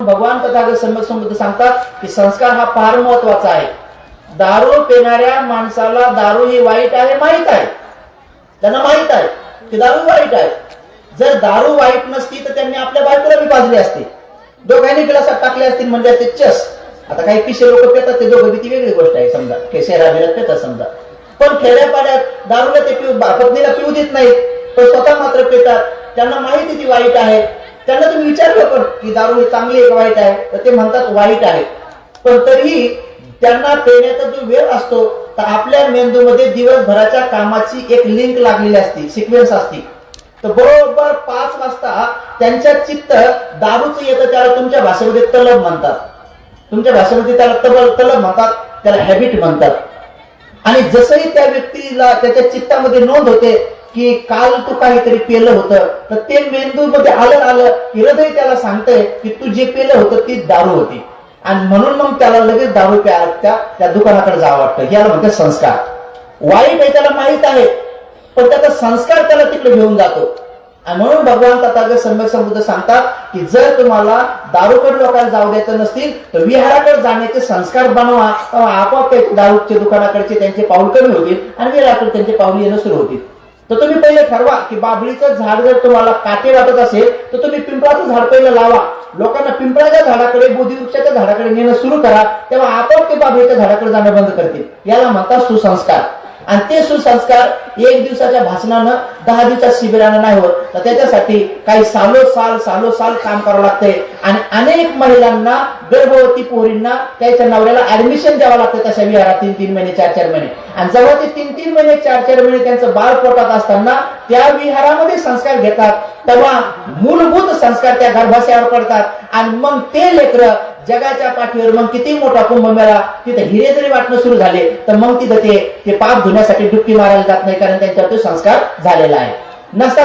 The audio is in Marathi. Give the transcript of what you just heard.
भगवान तथागत सम्यक संबुद्ध सांगतात की संस्कार हा फार महत्वाचा आहे. दारू पिणाऱ्या माणसाला दारू ही वाईट आहे माहित आहे, त्यांना माहित आहे की दारू वाईट आहे. जर दारू वाईट नसती तर त्यांनी आपल्या बायकोला बी पाजली असती, दोघांनी गिलासात टाकले असतील म्हणजे ते चस. आता काही पिशे लोक पेतात ते दोघं, ती वेगळी गोष्ट आहे समजा, की शहरात पेतात समजा. पण खेड्यापाड्यात दारूला ते पत्नीला पिऊ देत नाहीत, पण स्वतः मात्र पेतात. त्यांना माहिती ती वाईट आहे. त्यांना तुम्ही विचारलं पण की दारू ही चांगली आहे का वाईट आहे, तर ते म्हणतात वाईट आहे. पण तरीही त्यांना पेण्याचा जो वेळ असतो तर आपल्या मेंदूमध्ये दिवसभराच्या कामाची एक लिंक लागलेली असते, सिक्वेन्स असते. तर बरोबर 5 वाजता त्यांच्या चित्त दारूच येतं, त्याला तुमच्या भाषेमध्ये तलब म्हणतात. तुमच्या भाषेमध्ये त्याला तलब म्हणतात, त्याला हॅबिट म्हणतात. आणि जसंही त्या व्यक्तीला त्याच्या चित्तामध्ये नोंद होते की काल तू काहीतरी पेलं होतं, तर ते मेंदू मध्ये आलं की हृदय त्याला सांगतंय की तू जे पेलं होतं ती दारू होती. आणि म्हणून मग त्याला लगेच दारू प्यायला त्या दुकानाकडे जावं वाटतं. याला म्हणतात संस्कार. वाईट आहे त्याला माहित आहे, पण त्याचा संस्कार त्याला तिकडे घेऊन जातो. आणि म्हणून भगवान तथागत सम्यक संबुद्ध सांगतात की जर तुम्हाला दारूकडे लोकांना जाऊ द्यायचं नसतील तर विहाराकडे जाण्याचे संस्कार बनवा. आपोआप दारूच्या दुकानाकडचे त्यांचे पाऊल कमी होतील आणि विहाराकडे त्यांचे पाऊल येणं सुरू होतील. तर तुम्ही पहिले ठरवा की बाभळीचं झाड जर तुम्हाला काटे वाटत असेल तर तुम्ही पिंपळाचं झाड पहिलं लावा. लोकांना पिंपळाच्या झाडाकडे, बोधिवृक्षाच्या झाडाकडे नेणं सुरू करा, तेव्हा आपोआप ते बाभळीच्या झाडाकडे जाणं बंद करतील. याला म्हणतात सुसंस्कार. आणि ते सुसंस्कार 1 दिवसाच्या भाषणानं, 10 दिवसाच्या शिबिरानं नाही होत. तर त्याच्यासाठी काही सालोसाल काम करावं लागतंय. आणि अनेक महिलांना, गर्भवती पोरींना त्याच्या नवऱ्याला ऍडमिशन द्यावं लागतं तशा विहारात 3-3 महिने 4-4 महिने. आणि जेव्हा ते 3-3 महिने 4-4 महिने त्यांचं बाळ पोटात असताना त्या विहारामध्ये संस्कार घेतात, तेव्हा मूलभूत संस्कार त्या गर्भाशयावर पडतात. आणि मग ते लेकरं जगाच्या पाठीवर मग किती मोठा कुंभमेळा, तिथे हिरे जरी वाटणं सुरू झाले तर मग तिथं ते पाप धुण्यासाठी डुबकी मारायला जात नाही, कारण त्यांच्यावर तो संस्कार झालेला आहे. नसता